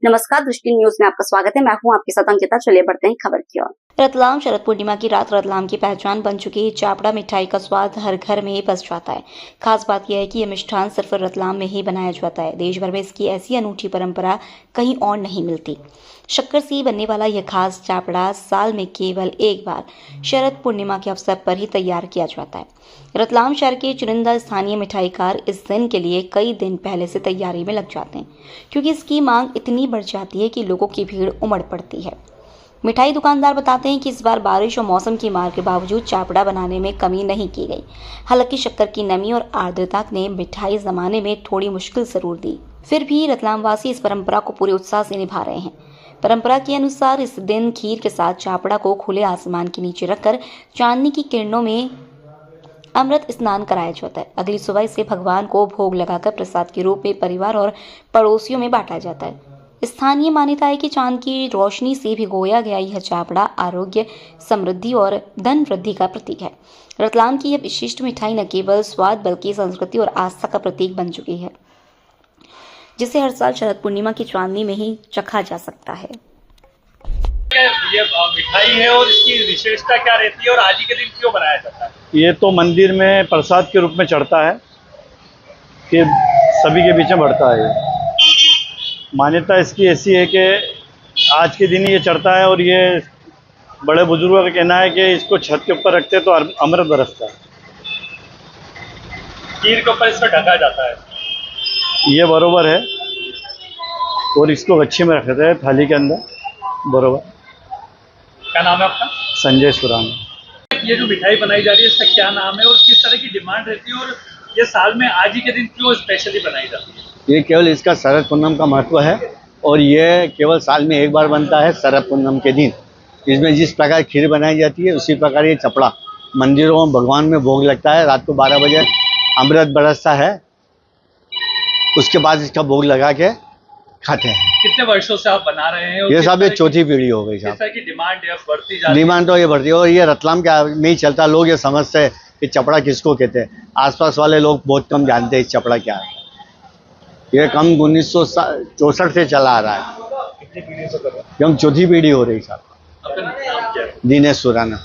नमस्कार, दृष्टि न्यूज में आपका स्वागत है। मैं हूं आपके साथ अंकिता। चलिए बढ़ते हैं खबर की ओर। रतलाम शरद पूर्णिमा की रात रतलाम की पहचान बन चुकी चापड़ा मिठाई का स्वाद हर घर में बस जाता है। खास बात यह है कि यह मिष्ठान सिर्फ रतलाम में ही बनाया जाता है। देश भर में इसकी ऐसी अनूठी परंपरा कहीं और नहीं मिलती। शक्कर से बनने वाला यह खास चापड़ा साल में केवल एक बार शरद पूर्णिमा के अवसर पर ही तैयार किया जाता है। रतलाम शहर के चुनिंदा स्थानीय मिठाईकार इस दिन के लिए कई दिन पहले से तैयारी में लग जाते हैं, क्योंकि इसकी मांग इतनी बढ़ जाती है कि लोगों की भीड़ उमड़ पड़ती है। मिठाई दुकानदार बताते हैं कि इस बार बारिश और मौसम की मार के बावजूद चापड़ा बनाने में कमी नहीं की गई। हालांकि शक्कर की नमी और आर्द्रता ने मिठाई जमाने में थोड़ी मुश्किल जरूर दी, फिर भी रतलाम वासी इस परंपरा को पूरे उत्साह से निभा रहे हैं। परंपरा के अनुसार इस दिन खीर के साथ चापड़ा को खुले आसमान के नीचे रखकर चांदनी की किरणों में अमृत स्नान कराया जाता है। अगली सुबह इसे भगवान को भोग लगाकर प्रसाद के रूप में परिवार और पड़ोसियों में बांटा जाता है। स्थानीय मान्यता है कि चांद की रोशनी से भिगोया गया यह चापड़ा आरोग्य, समृद्धि और धन वृद्धि का प्रतीक है। रतलाम की यह विशिष्ट मिठाई न केवल स्वाद बल्कि संस्कृति और आस्था का प्रतीक बन चुकी है, जिसे हर साल शरद पूर्णिमा की चांदनी में ही चखा जा सकता है। ये मिठाई है और इसकी विशेषता क्या रहती है और आज ही के दिन क्यों बनाया जाता है? ये तो मंदिर में प्रसाद के रूप में चढ़ता है कि सभी के बीच में बढ़ता है। मान्यता इसकी ऐसी है कि आज के दिन ये चढ़ता है और ये बड़े बुजुर्गों का कहना है कि इसको छत के ऊपर रखते तो अमृत बरसता है। खीर के ऊपर इसको ढका जाता है, ये बरोबर है। और इसको गच्छे में रखते हैं थाली के अंदर, बरोबर। क्या नाम है आपका? संजय सुरान। ये जो मिठाई बनाई जा रही है इसका क्या नाम है और किस तरह की डिमांड रहती है और ये साल में आज ही के दिन क्यों स्पेशली बनाई जाती है? ये केवल इसका शरद पूनम का महत्व है और ये केवल साल में एक बार बनता है शरद पूनम के दिन। इसमें जिस प्रकार खीर बनाई जाती है उसी प्रकार ये चपड़ा मंदिरों में भगवान में भोग लगता है। रात को 12 बजे अमृत बरसता है, उसके बाद इसका भोग लगा के खाते हैं। कितने वर्षों से आप बना रहे हैं? ये साहब ये चौथी पीढ़ी हो गई साहब। किस तरह की डिमांड है बढ़ती जा रही है? डिमांड तो ये बढ़ती है और ये रतलाम के में ही चलता। लोग ये समझते हैं कि चपड़ा किसको कहते हैं। आसपास वाले लोग बहुत कम जानते हैं इस चपड़ा क्या है। ये कम 1964 से चला आ रहा है। कितनी पीढ़ी से कर रहे हैं? ये हम चौथी पीढ़ी हो रही साहब। आपका नाम क्या है? दिनेश सुराना।